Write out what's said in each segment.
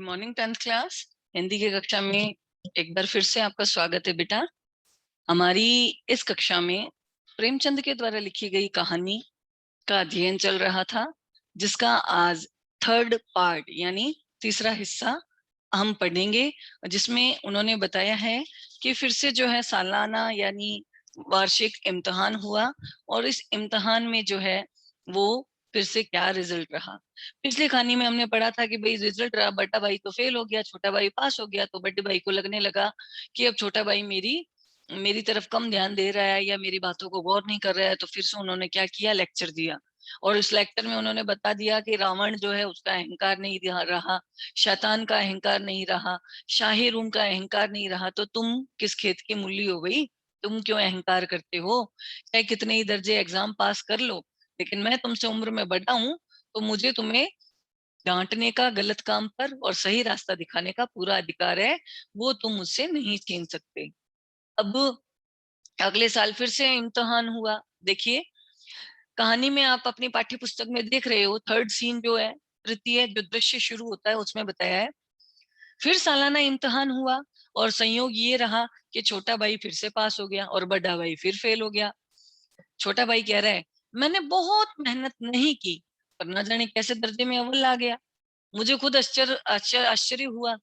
Morning 10th class Hindi की कक्षा में एक बार फिर से आपका स्वागत है बेटा। हमारी इस कक्षा में प्रेमचंद के द्वारा लिखी गई कहानी का अध्ययन चल रहा था, जिसका आज थर्ड पार्ट यानी तीसरा हिस्सा हम पढ़ेंगे, जिसमें उन्होंने बताया है कि फिर से जो है सालाना यानी वार्षिक इम्तिहान हुआ और इस इम्तिहान में जो है वो फिर से क्या रिजल्ट रहा। पिछली कहानी में हमने पढ़ा था कि भाई रिजल्ट रहा, बड़ा भाई तो फेल हो गया, छोटा भाई पास हो गया। तो बड़े भाई को लगने लगा कि अब छोटा भाई मेरी मेरी तरफ कम ध्यान दे रहा है या मेरी बातों को गौर नहीं कर रहा है। तो फिर से उन्होंने क्या किया, लेक्चर दिया। और इस लेक्चर में उन्होंने बता दिया कि रावण जो है उसका अहंकार नहीं रहा, शैतान का अहंकार नहीं रहा, शाही रूम का अहंकार नहीं रहा। तो तुम किस खेत की मूली हो गई, तुम क्यों अहंकार करते हो? चाहे कितने ही दर्जे एग्जाम पास कर लो, लेकिन मैं तुमसे उम्र में बड़ा हूं, तो मुझे तुम्हें डांटने का, गलत काम पर और सही रास्ता दिखाने का पूरा अधिकार है, वो तुम मुझसे नहीं छीन सकते। अब अगले साल फिर से इम्तिहान हुआ। देखिए कहानी में आप अपनी पाठ्य पुस्तक में देख रहे हो, थर्ड सीन जो है, तृतीय जो दृश्य शुरू होता है उसमें बताया है फिर सालाना इम्तिहान हुआ और संयोग ये रहा कि छोटा भाई फिर से पास हो गया और बड़ा भाई फिर फेल हो गया। छोटा भाई कह रहा है मैंने बहुत मेहनत नहीं की पर न जाने कैसे दर्जे में अव्वल आ गया। मुझे खुद आश्चर्य आश्चर्य आश्चर्य हुआ।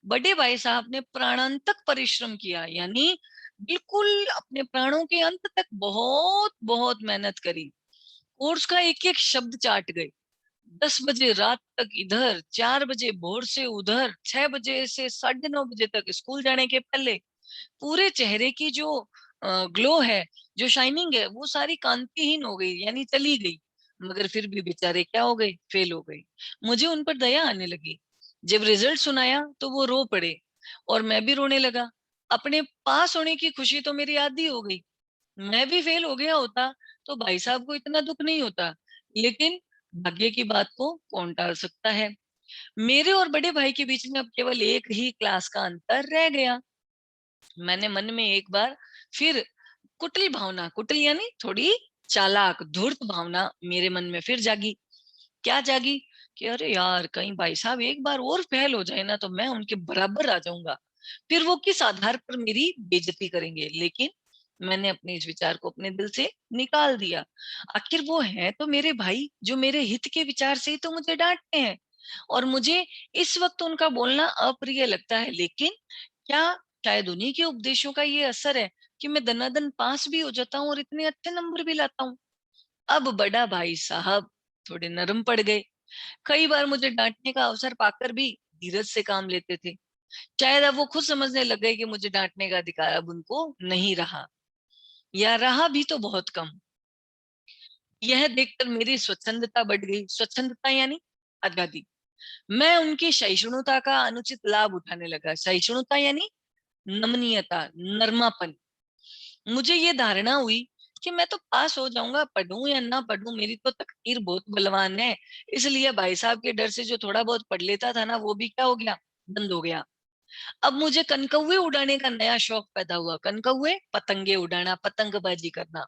बड़े भाई साहब ने प्राणांतक परिश्रम किया, यानी बिल्कुल अपने प्राणों के अंत तक बहुत बहुत मेहनत करी। कोर्स का एक एक शब्द चाट गए। 10 बजे रात तक इधर, 4 बजे भोर से उधर, 6 बजे से 9:30 बजे तक स्कूल जाने के पहले पूरे चेहरे की जो ग्लो है, जो शाइनिंग है, वो सारी कांतिहीन हो गई, यानी चली गई। मगर फिर भी बेचारे क्या हो गए, फेल हो गए। मुझे उन पर दया आने लगी। जब रिजल्ट सुनाया तो वो रो पड़े और मैं भी रोने लगा। अपने पास होने की खुशी तो मेरी आधी हो गई। मैं भी फेल हो गया होता तो भाई साहब को इतना दुख नहीं होता, लेकिन भाग्य की बात को कौन टाल सकता है। मेरे और बड़े भाई के बीच में अब केवल एक ही क्लास का अंतर रह गया। मैंने मन में एक बार फिर कुटिल भावना, कुटिल यानी थोड़ी चालाक धूर्त भावना मेरे मन में फिर जागी। क्या जागी कि अरे यार, कहीं भाई साहब एक बार और फेल हो जाए ना तो मैं उनके बराबर आ जाऊंगा, फिर वो किस आधार पर मेरी बेइज्जती करेंगे। लेकिन मैंने अपने इस विचार को अपने दिल से निकाल दिया। आखिर वो है तो मेरे भाई, जो मेरे हित के विचार से ही तो मुझे डांटते हैं और मुझे इस वक्त उनका बोलना अप्रिय लगता है। लेकिन क्या शायद उन्हीं के उपदेशों का ये असर है कि मैं दनादन पास भी हो जाता हूँ और इतने अच्छे नंबर भी लाता हूँ। अब बड़ा भाई साहब थोड़े नरम पड़ गए। कई बार मुझे डांटने का अवसर पाकर भी धीरज से काम लेते थे। शायद अब वो खुद समझने लग गए कि मुझे डांटने का अधिकार अब उनको नहीं रहा, या रहा भी तो बहुत कम। यह देखकर मेरी स्वच्छंदता बढ़ गई। स्वच्छंदता यानी आजादी। मैं उनकी सहिष्णुता का अनुचित लाभ उठाने लगा। सहिष्णुता यानी नमनीयता, नरमापन। मुझे ये धारणा हुई कि मैं तो पास हो जाऊंगा, पढ़ूं या ना पढ़ूं, मेरी तो तकदीर बहुत बलवान है। इसलिए भाई साहब के डर से जो थोड़ा बहुत पढ़ लेता था ना, वो भी क्या हो गया, बंद हो गया। अब मुझे कनकौए उड़ाने का नया शौक पैदा हुआ। कनकौए, पतंगे उड़ाना, पतंगबाजी करना।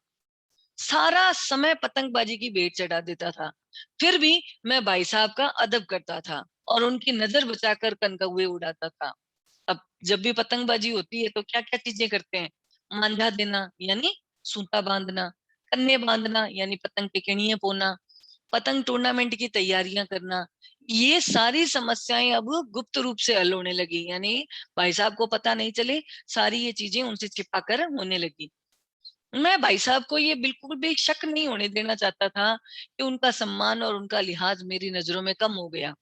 सारा समय पतंगबाजी की भेंट चढ़ा देता था। फिर भी मैं भाई साहब का अदब करता था और उनकी नजर बचाकर कनकौए उड़ाता था। अब जब भी पतंगबाजी होती है तो क्या क्या चीजें करते हैं, मांझा देना यानी सूता बांधना, कन्ने बांधना यानी पतंग के केणिए पोना, पतंग टूर्नामेंट की तैयारियां करना। ये सारी समस्याएं अब गुप्त रूप से हल होने लगी, यानी भाई साहब को पता नहीं चले, सारी ये चीजें उनसे छिपा कर होने लगी। मैं भाई साहब को ये बिल्कुल भी शक नहीं होने देना चाहता था कि उनका सम्मान और उनका लिहाज मेरी नजरों में कम हो गया।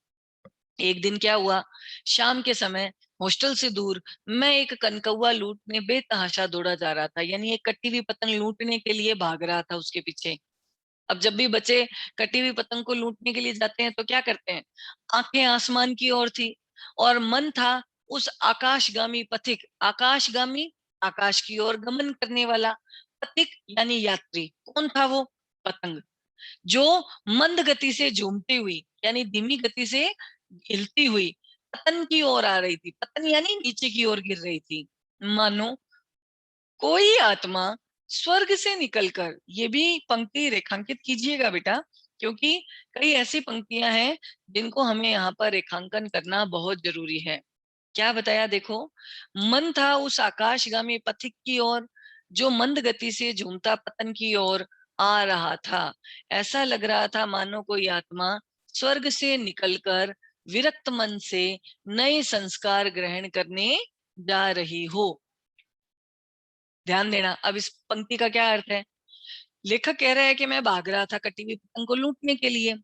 एक दिन क्या हुआ, शाम के समय हॉस्टल से दूर मैं एक कनकौआ लूटने बेतहाशा दौड़ा जा रहा था, यानी एक कटी हुई पतंग लूटने के लिए भाग रहा था उसके पीछे। अब जब भी बच्चे कटी हुई पतंग को लूटने के लिए जाते हैं तो क्या करते हैं, आंखें आसमान की ओर थी और मन था उस आकाशगामी पथिक। आकाशगामी, आकाश की ओर गमन करने वाला, पथिक यानी यात्री। कौन था वो? पतंग, जो मंद गति से झूमती हुई यानी धीमी गति से हिलती हुई पतन की ओर आ रही थी। पतन यानी नीचे की ओर गिर रही थी। मानो कोई आत्मा स्वर्ग से निकलकर, ये भी पंक्ति रेखांकित कीजिएगा बेटा, क्योंकि कई ऐसी पंक्तियां हैं जिनको हमें यहाँ पर रेखांकन करना बहुत जरूरी है। क्या बताया देखो, मन था उस आकाशगामी पथिक की ओर, जो मंद गति से झूमता पतन की ओर आ रहा था। ऐसा लग रहा था मानो कोई आत्मा स्वर्ग से निकलकर विरक्त मन से नए संस्कार ग्रहण करने जा रही हो। ध्यान देना, अब इस पंक्ति का क्या अर्थ है। लेखक कह रहा है कि मैं भाग रहा था कटी हुई पतंग को लूटने के लिए।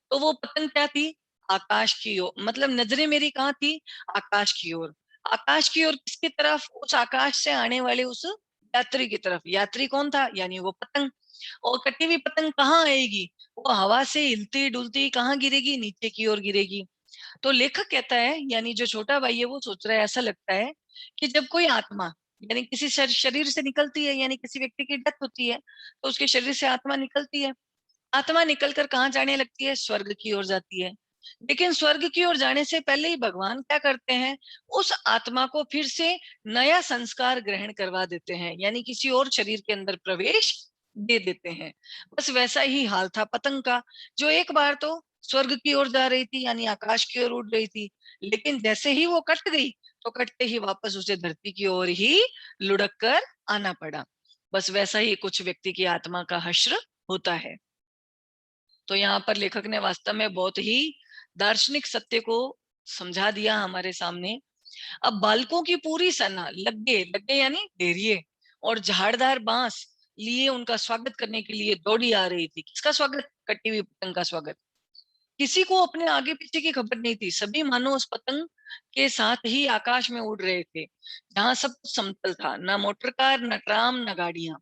तो वो पतंग क्या थी, आकाश की ओर, मतलब नजरें मेरी कहाँ थी, आकाश की ओर। आकाश की ओर किसकी तरफ, उस आकाश से आने वाले उस यात्री की तरफ। यात्री कौन था, यानी वो पतंग। और कटी हुई पतंग कहाँ आएगी, वो हवा से हिलती डुलती कहाँ गिरेगी, नीचे की ओर गिरेगी। तो लेखक कहता है, यानी जो छोटा भाई है वो सोच रहा है, ऐसा लगता है कि जब कोई आत्मा यानी किसी शरीर से निकलती है, यानी किसी व्यक्ति की डेथ होती है तो उसके शरीर से आत्मा निकलती है। आत्मा निकलकर कहाँ जाने लगती है, स्वर्ग की ओर जाती है। लेकिन स्वर्ग की ओर जाने से पहले ही भगवान क्या करते हैं, उस आत्मा को फिर से नया संस्कार ग्रहण करवा देते हैं, यानी किसी और शरीर के अंदर प्रवेश दे देते हैं। बस वैसा ही हाल था पतंग का, जो एक बार तो स्वर्ग की ओर जा रही थी, यानी आकाश की ओर उड़ रही थी, लेकिन जैसे ही वो कट गई तो कटते ही वापस उसे धरती की ओर ही लुढ़क कर आना पड़ा। बस वैसा ही कुछ व्यक्ति की आत्मा का हश्र होता है। तो यहाँ पर लेखक ने वास्तव में बहुत ही दार्शनिक सत्य को समझा दिया हमारे सामने। अब बालकों की पूरी सेना लग्गे लग्गे यानी ढेरिए और झाड़दार बांस लिए उनका स्वागत करने के लिए दौड़ी आ रही थी। किसका स्वागत, कटी हुई पतंग का स्वागत। किसी को अपने आगे पीछे की खबर नहीं थी, सभी मानो उस पतंग के साथ ही आकाश में उड़ रहे थे, जहां सब कुछ समतल था, ना मोटर कार, ना ट्राम, ना गाड़ियां।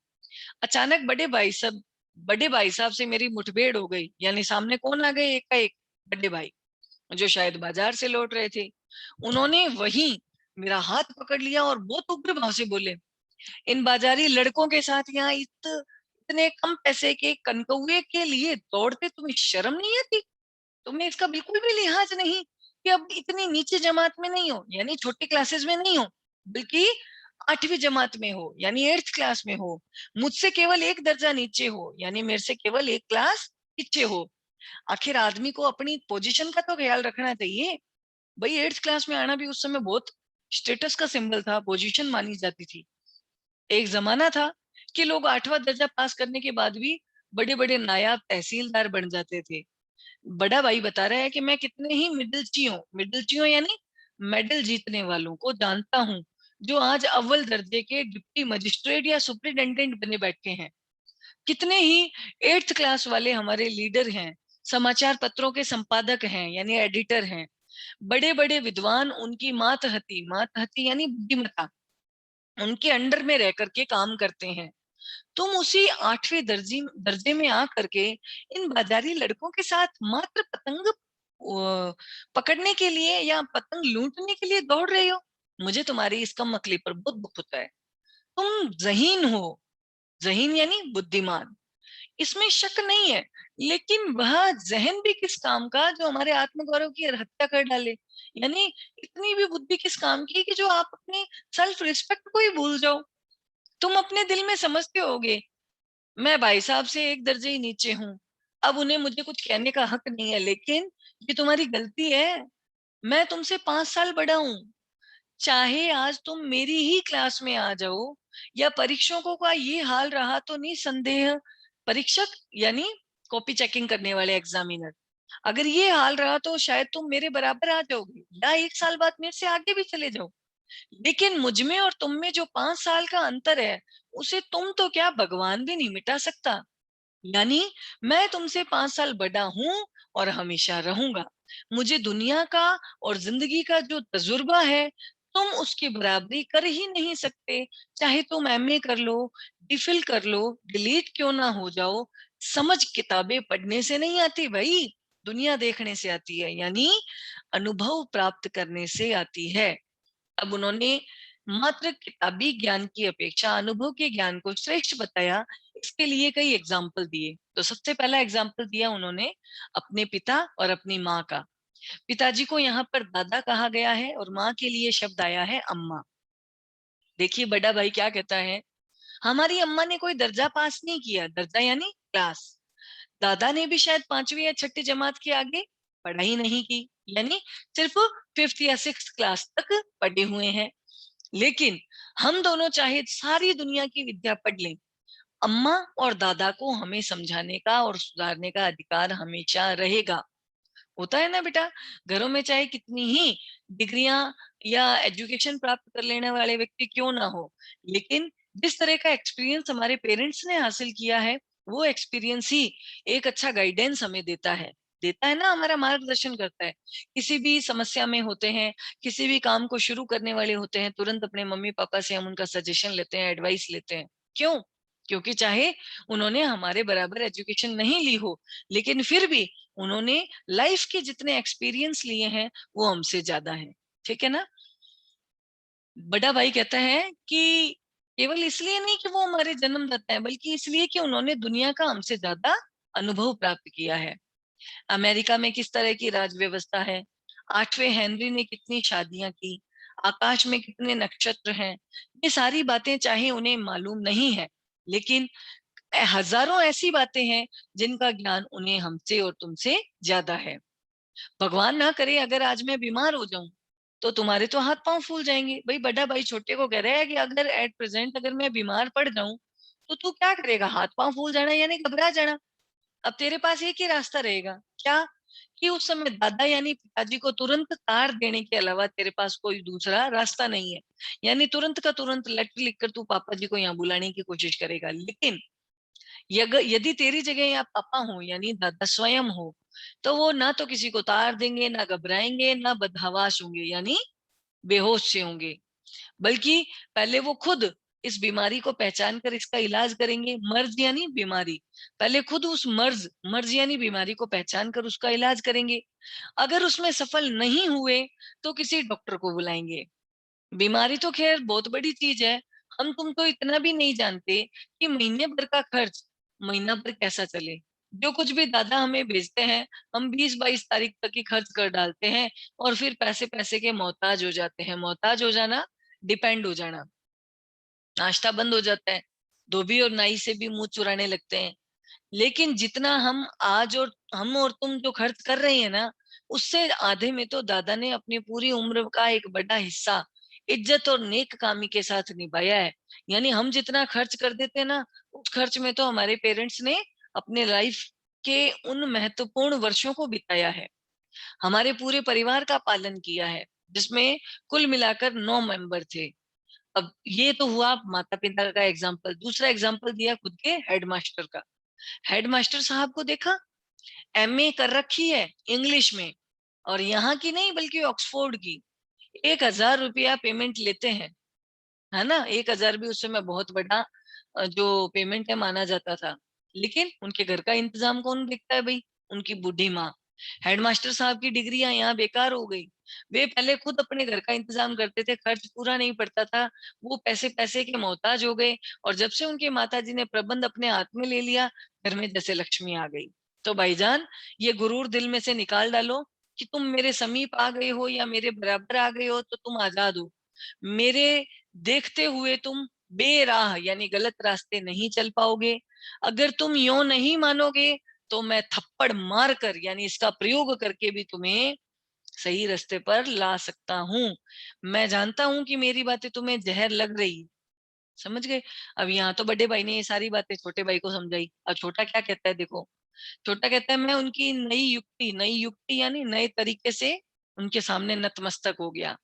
अचानक बड़े भाई साहब से मेरी मुठभेड़ हो गई, यानी सामने कौन आ गए, एक का एक बड़े भाई, जो शायद बाजार से लौट रहे थे। उन्होंने वहीं मेरा हाथ पकड़ लिया और बहुत उग्र भाव से बोले, इन बाजारी लड़कों के साथ यहाँ इतने कम पैसे के कनकौए के लिए दौड़ते, तुम्हें शर्म नहीं आती, तुम्हें इसका बिल्कुल भी लिहाज नहीं कि अब इतनी नीचे जमात में नहीं हो, यानी छोटी क्लासेस में नहीं हो, बल्कि 8वीं जमात में हो, यानी 8th क्लास में हो, मुझसे केवल एक दर्जा नीचे हो, यानी मेरे से केवल एक क्लास पीछे हो। आखिर आदमी को अपनी पोजीशन का तो ख्याल रखना चाहिए भाई। 8th क्लास में आना भी उस समय बहुत स्टेटस का सिंबल था, पोजीशन मानी जाती थी। एक जमाना था कि लोग 8वां दर्जा पास करने के बाद भी बड़े बड़े नायाब तहसीलदार बन जाते थे। बड़ा भाई बता रहा है कि मैं कितने ही मिडिलचियों यानी मेडल जीतने वालों को जानता हूँ, जो आज अव्वल दर्जे के डिप्टी मजिस्ट्रेट या सुपरिटेंडेंट बने बैठे हैं। कितने ही 8th क्लास वाले हमारे लीडर हैं, समाचार पत्रों के संपादक हैं, यानी एडिटर हैं। बड़े बड़े विद्वान उनकी मातहती यानी बुद्धिमत्ता, उनके अंडर में रह करके काम करते हैं। तुम उसी 8वें दर्जे में आ करके इन बाजारी लड़कों के साथ मात्र पतंग पकड़ने के लिए या पतंग लूटने के लिए दौड़ रहे हो। मुझे तुम्हारी इस कम अकली पर बहुत दुख होता है। तुम जहीन हो, जहीन यानी बुद्धिमान, इसमें शक नहीं है, लेकिन वह जहन भी किस काम का जो हमारे आत्मगौरव की हत्या कर डाले। यानी इतनी भी बुद्धि किस काम की कि जो आप अपनी सेल्फ रिस्पेक्ट को ही भूल जाओ। तुम अपने दिल में समझते होगे मैं भाई साहब से एक दर्जे ही नीचे हूँ, अब उन्हें मुझे कुछ कहने का हक नहीं है, लेकिन ये तुम्हारी गलती है। मैं तुमसे 5 साल बड़ा हूँ, चाहे आज तुम मेरी ही क्लास में आ जाओ, या परीक्षकों का ये हाल रहा तो निसंदेह, परीक्षक यानी कॉपी चेकिंग करने वाले एग्जामिनर, अगर ये हाल रहा तो शायद तुम मेरे बराबर आ जाओगे या 1 साल बाद मेरे से आगे भी चले जाओ। लेकिन मुझ में और तुम में जो 5 साल का अंतर है, उसे तुम तो क्या भगवान भी नहीं मिटा सकता। यानी मैं तुमसे 5 साल बड़ा हूं और हमेशा रहूंगा। मुझे दुनिया का और जिंदगी का जो तजुर्बा है, तुम उसकी बराबरी कर ही नहीं सकते। चाहे तुम एमए कर लो, डिफिल कर लो, डिलीट क्यों ना हो जाओ, समझ किताबें पढ़ने से नहीं आती भाई, दुनिया देखने से आती है, यानी अनुभव प्राप्त करने से आती है। अब उन्होंने मात्र किताबी ज्ञान की अपेक्षा अनुभव के ज्ञान को श्रेष्ठ बताया। इसके लिए कई एग्जाम्पल दिए। तो सबसे पहला एग्जाम्पल दिया उन्होंने अपने पिता और अपनी माँ का। पिताजी को यहाँ पर दादा कहा गया है और माँ के लिए शब्द आया है अम्मा। देखिए बड़ा भाई क्या कहता है, हमारी अम्मा ने कोई दर्जा पास नहीं किया, दर्जा यानी क्लास, दादा ने भी शायद 5वीं या 6ठी जमात के आगे पढ़ाई नहीं की, यानी सिर्फ 5th या 6th क्लास तक पढ़े हुए हैं। लेकिन हम दोनों चाहे सारी दुनिया की विद्या पढ़ लें, अम्मा और दादा को हमें समझाने का और सुधारने का अधिकार हमेशा रहेगा। होता है ना बेटा, घरों में चाहे कितनी ही डिग्रियां या एजुकेशन प्राप्त कर लेने वाले व्यक्ति क्यों ना हो, लेकिन जिस तरह का एक्सपीरियंस हमारे पेरेंट्स ने हासिल किया है, वो एक्सपीरियंस ही एक अच्छा गाइडेंस हमें देता है ना, हमारा मार्गदर्शन करता है। किसी भी समस्या में होते हैं, किसी भी काम को शुरू करने वाले होते हैं, तुरंत अपने मम्मी पापा से हम उनका सजेशन लेते हैं, एडवाइस लेते हैं। क्यों? क्योंकि चाहे उन्होंने हमारे बराबर एजुकेशन नहीं ली हो, लेकिन फिर भी उन्होंने लाइफ के जितने एक्सपीरियंस लिए हैं वो हमसे ज्यादा हैं। ठीक है ना? बड़ा भाई कहता है कि केवल इसलिए नहीं कि वो हमारे जन्मदाता है, बल्कि इसलिए कि उन्होंने दुनिया का हमसे ज्यादा अनुभव प्राप्त किया है। अमेरिका में किस तरह की राज व्यवस्था है, 8वें हेनरी ने कितनी शादियां की, आकाश में कितने नक्षत्र हैं, ये सारी बातें चाहे उन्हें मालूम नहीं है, लेकिन हजारों ऐसी बातें हैं जिनका ज्ञान उन्हें हमसे और तुमसे ज्यादा है। भगवान ना करे अगर आज मैं बीमार हो जाऊं, तो तुम्हारे तो हाथ पांव फूल जाएंगे। भाई बड़ा भाई छोटे को कह रहा है कि अगर एट प्रेजेंट अगर मैं बीमार पड़ जाऊं, तो तू क्या करेगा? हाथ पांव फूल जाना यानी घबरा जाना। अब तेरे पास एक ही रास्ता रहेगा, क्या? कि उस समय दादा यानी पिताजी को तुरंत तार देने के अलावा तेरे पास कोई दूसरा रास्ता नहीं है। यानी तुरंत का तुरंत लेटर लिखकर तू पापा जी को यहाँ बुलाने की कोशिश करेगा। लेकिन यदि तेरी जगह या पापा हो यानी दादा स्वयं हो, तो वो ना तो किसी को तार देंगे, ना घबराएंगे, ना बदहवास होंगे यानी बेहोश से होंगे, बल्कि पहले वो खुद इस बीमारी को पहचान कर इसका इलाज करेंगे। मर्ज यानी बीमारी, पहले खुद उस मर्ज यानी बीमारी को पहचान कर उसका इलाज करेंगे। अगर उसमें सफल नहीं हुए तो किसी डॉक्टर को बुलाएंगे। बीमारी तो खैर बहुत बड़ी चीज है, हम तुम तो इतना भी नहीं जानते कि महीने भर का खर्च महीना भर कैसा चले। जो कुछ भी दादा हमें भेजते हैं, हम 20-22 तारीख तक ही खर्च कर डालते हैं, और फिर पैसे पैसे के मोहताज हो जाते हैं। मोहताज हो जाना, डिपेंड हो जाना, नाश्ता बंद हो जाता है, धोबी और नाई से भी मुंह चुराने लगते हैं। लेकिन जितना हम और तुम जो खर्च कर रहे हैं ना, उससे आधे में तो दादा ने अपनी पूरी उम्र का एक बड़ा हिस्सा इज्जत और नेक कामी के साथ निभाया है। यानी हम जितना खर्च कर देते हैं ना, उस खर्च में तो हमारे पेरेंट्स ने अपने लाइफ के उन महत्वपूर्ण वर्षों को बिताया है, हमारे पूरे परिवार का पालन किया है, जिसमें कुल मिलाकर 9 मेंबर थे। अब ये तो हुआ माता पिता का एग्जाम्पल। दूसरा एग्जाम्पल दिया खुद के हेडमास्टर का। हेडमास्टर साहब को देखा, एमए कर रखी है इंग्लिश में, और यहाँ की नहीं बल्कि ऑक्सफोर्ड की। 1,000 रुपया पेमेंट लेते हैं, है ना? 1,000 भी उस समय बहुत बड़ा जो पेमेंट है माना जाता था। लेकिन उनके घर का इंतजाम कौन देखता है भाई? उनकी बूढ़ी माँ। हेडमास्टर साहब की डिग्रियां यहाँ बेकार हो गई। वे पहले खुद अपने घर का इंतजाम करते थे, खर्च पूरा नहीं पड़ता था, वो पैसे पैसे के मोहताज हो गए। और जब से उनके माताजी ने प्रबंध अपने हाथ में ले लिया, घर में जैसे लक्ष्मी आ गई। तो भाईजान, ये गुरूर दिल में से निकाल डालो कि तुम मेरे समीप आ गए हो या मेरे बराबर आ गए हो तो तुम आजाद हो। मेरे देखते हुए तुम बेराह यानी गलत रास्ते नहीं चल पाओगे। अगर तुम यो नहीं मानोगे, तो मैं थप्पड़ मार कर यानी इसका प्रयोग करके भी तुम्हें सही रास्ते पर ला सकता हूँ। मैं जानता हूं कि मेरी बातें तुम्हें जहर लग रही, समझ गए? अब यहाँ तो बड़े भाई ने ये सारी बातें छोटे भाई को समझाई। अब छोटा क्या कहता है देखो। छोटा कहता है मैं उनकी नई युक्ति यानी नए तरीके से उनके सामने नतमस्तक हो गया।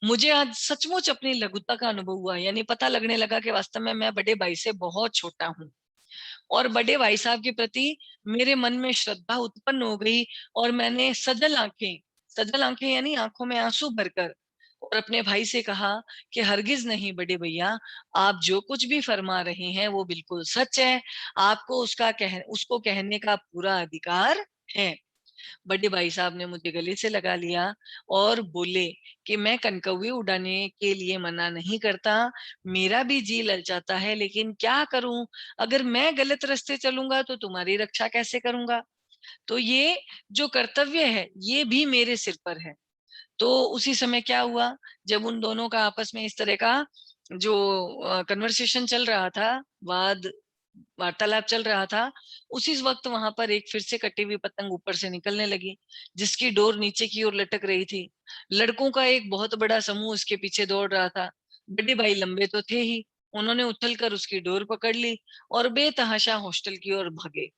मुझे आज सचमुच अपनी लघुता का अनुभव हुआ, यानी पता लगने लगा कि वास्तव में मैं बड़े भाई से बहुत छोटा हूँ। और बड़े भाई साहब के प्रति मेरे मन में श्रद्धा उत्पन्न हो गई, और मैंने सजल आंखें यानी आंखों में आंसू भरकर और अपने भाई से कहा कि हरगिज नहीं बड़े भैया, आप जो कुछ भी फरमा रहे हैं वो बिल्कुल सच है। आपको उसको कहने का पूरा अधिकार है। बड़े भाई साहब ने मुझे गले से लगा लिया और बोले कि मैं कनकौवे उड़ाने के लिए मना नहीं करता, मेरा भी जी ललचाता है, लेकिन क्या करूं? अगर मैं गलत रास्ते चलूंगा तो तुम्हारी रक्षा कैसे करूंगा? तो ये जो कर्तव्य है ये भी मेरे सिर पर है। तो उसी समय क्या हुआ, जब उन दोनों का आपस में इस तरह का जो कन्वर्सेशन चल रहा था, वाद वार्तालाप चल रहा था, उसी वक्त वहां पर एक फिर से कटी हुई पतंग ऊपर से निकलने लगी, जिसकी डोर नीचे की ओर लटक रही थी। लड़कों का एक बहुत बड़ा समूह उसके पीछे दौड़ रहा था। बड़े भाई लंबे तो थे ही, उन्होंने उछलकर उसकी डोर पकड़ ली और बेतहाशा हॉस्टल की ओर भागे,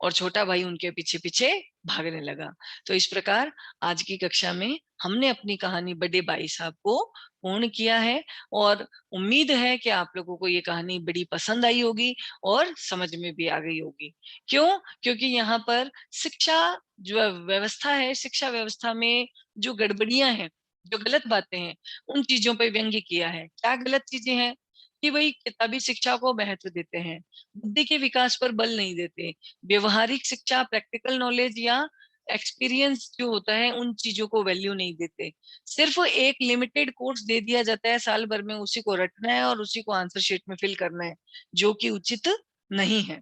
और छोटा भाई उनके पीछे पीछे भागने लगा। तो इस प्रकार आज की कक्षा में हमने अपनी कहानी बड़े भाई साहब को पूर्ण किया है, और उम्मीद है कि आप लोगों को ये कहानी बड़ी पसंद आई होगी और समझ में भी आ गई होगी। क्यों? क्योंकि यहाँ पर शिक्षा जो व्यवस्था है, शिक्षा व्यवस्था में जो गड़बड़ियां हैं, जो गलत बातें हैं, उन चीजों पर व्यंग्य किया है। क्या गलत चीजें हैं? कि वही किताबी शिक्षा को महत्व देते हैं, बुद्धि के विकास पर बल नहीं देते, व्यवहारिक शिक्षा, प्रैक्टिकल नॉलेज या एक्सपीरियंस जो होता है, उन चीजों को वैल्यू नहीं देते। सिर्फ एक लिमिटेड कोर्स दे दिया जाता है साल भर में, उसी को रटना है और उसी को आंसर शीट में फिल करना है, जो कि उचित नहीं है।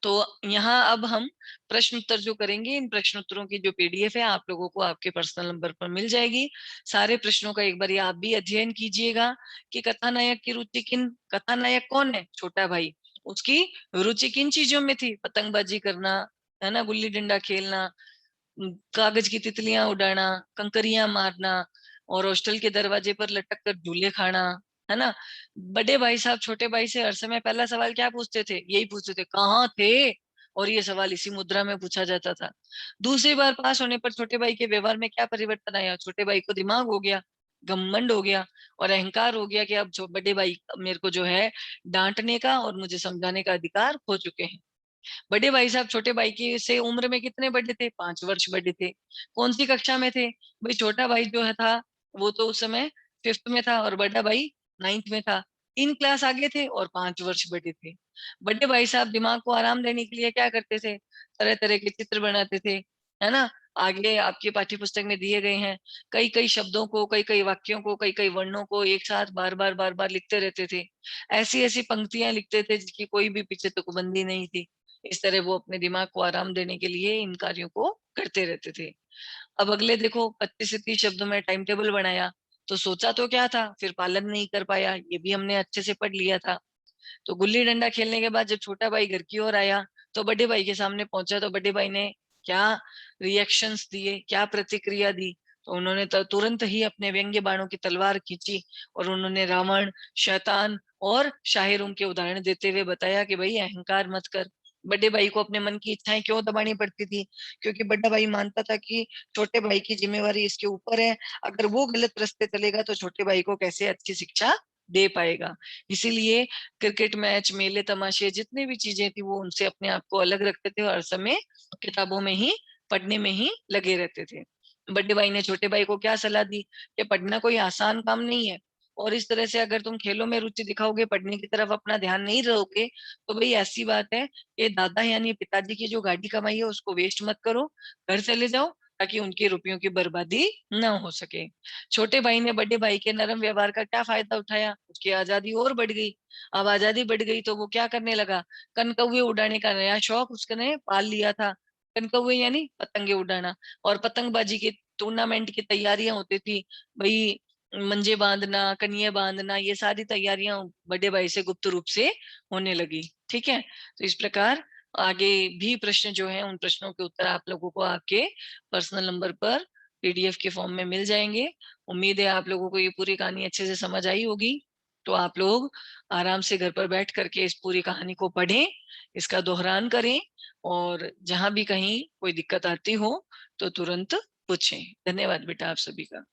तो यहाँ अब हम प्रश्न उत्तर जो करेंगे, इन प्रश्न उत्तरों की जो पीडीएफ है आप लोगों को आपके पर्सनल नंबर पर मिल जाएगी। सारे प्रश्नों का एक बार आप भी अध्ययन कीजिएगा कि कथानायक की रुचि किन, कथानायक कौन है? छोटा भाई। उसकी रुचि किन चीजों में थी? पतंगबाजी करना, है ना, गुल्ली डंडा खेलना, कागज की तितलियां उड़ाना, कंकरियां मारना, और हॉस्टल के दरवाजे पर लटक कर झूले खाना, है ना। बड़े भाई साहब छोटे भाई से हर समय पहला सवाल क्या पूछते थे? यही पूछते थे, कहाँ थे? और ये सवाल इसी मुद्रा में पूछा जाता था। दूसरी बार पास होने पर छोटे भाई के व्यवहार में क्या परिवर्तन आया? छोटे भाई को दिमाग हो गया, घमंड हो गया और अहंकार हो गया कि अब जो बड़े भाई मेरे को जो है डांटने का और मुझे समझाने का अधिकार खो चुके हैं। बड़े भाई साहब छोटे भाई की से उम्र में कितने बड़े थे? 5 वर्ष बड़े थे। कौन सी कक्षा में थे? भाई छोटा भाई जो है था वो तो उस समय 5th में था और बड़ा भाई 9th में था। 3 क्लास आगे थे और 5 वर्ष बड़े थे। बड़े भाई साहब दिमाग को आराम देने के लिए क्या करते थे? तरह तरह के चित्र बनाते थे, है ना। आगे आपकी पाठ्य पुस्तक में दिए गए हैं, कई कई शब्दों को, कई कई वाक्यों को, कई कई वर्णों को एक साथ बार बार लिखते रहते थे। ऐसी ऐसी पंक्तियां लिखते थे जिसकी कोई भी पीछे तुकबंदी नहीं थी। इस तरह वो अपने दिमाग को आराम देने के लिए इन कार्यों को करते रहते थे। अब अगले देखो, 25 से 30 शब्दों में टाइम टेबल बनाया, तो सोचा तो क्या था, फिर पालन नहीं कर पाया, ये भी हमने अच्छे से पढ़ लिया था। तो गुल्ली डंडा खेलने के बाद जब छोटा भाई घर की ओर आया तो बड़े भाई के सामने पहुंचा, तो बड़े भाई ने क्या रिएक्शंस दिए, क्या प्रतिक्रिया दी? तो उन्होंने तो तुरंत ही अपने व्यंग्य बाणों की तलवार खींची और उन्होंने रावण, शैतान और शाहिरों के उदाहरण देते हुए बताया कि भाई अहंकार मत कर। बड़े भाई को अपने मन की इच्छाएं क्यों दबानी पड़ती थी? क्योंकि बड़ा भाई मानता था कि छोटे भाई की जिम्मेवारी इसके ऊपर है, अगर वो गलत रास्ते चलेगा तो छोटे भाई को कैसे अच्छी शिक्षा दे पाएगा। इसीलिए क्रिकेट मैच, मेले तमाशे, जितने भी चीजें थी वो उनसे अपने आप को अलग रखते थे और हर समय किताबों में ही, पढ़ने में ही लगे रहते थे। बड़े भाई ने छोटे भाई को क्या सलाह दी कि पढ़ना कोई आसान काम नहीं है, और इस तरह से अगर तुम खेलों में रुचि दिखाओगे, पढ़ने की तरफ अपना ध्यान नहीं रहोगे, तो भाई ऐसी बात है कि दादा यानी पिताजी की जो गाड़ी कमाई है उसको वेस्ट मत करो, घर चले जाओ, ताकि उनके रुपयों की बर्बादी न हो सके। छोटे भाई ने बड़े भाई के नरम व्यवहार का क्या फायदा उठाया? उसकी आजादी और बढ़ गई। अब आजादी बढ़ गई तो वो क्या करने लगा? कनकौवे उड़ाने का नया शौक उसने पाल लिया था। कनकौवे यानी पतंगे उड़ाना, और पतंगबाजी की टूर्नामेंट की तैयारियां होती थी भाई, मंजे बांधना, कनिये बांधना, ये सारी तैयारियां बड़े भाई से गुप्त रूप से होने लगी। ठीक है, तो इस प्रकार आगे भी प्रश्न जो है, उन प्रश्नों के उत्तर आप लोगों को आपके पर्सनल नंबर पर पीडीएफ के फॉर्म में मिल जाएंगे। उम्मीद है आप लोगों को ये पूरी कहानी अच्छे से समझ आई होगी। तो आप लोग आराम से घर पर बैठ करके इस पूरी कहानी को पढ़ें, इसका दोहरान करें, और जहां भी कहीं कोई दिक्कत आती हो तो तुरंत पूछें। धन्यवाद बेटा आप सभी का।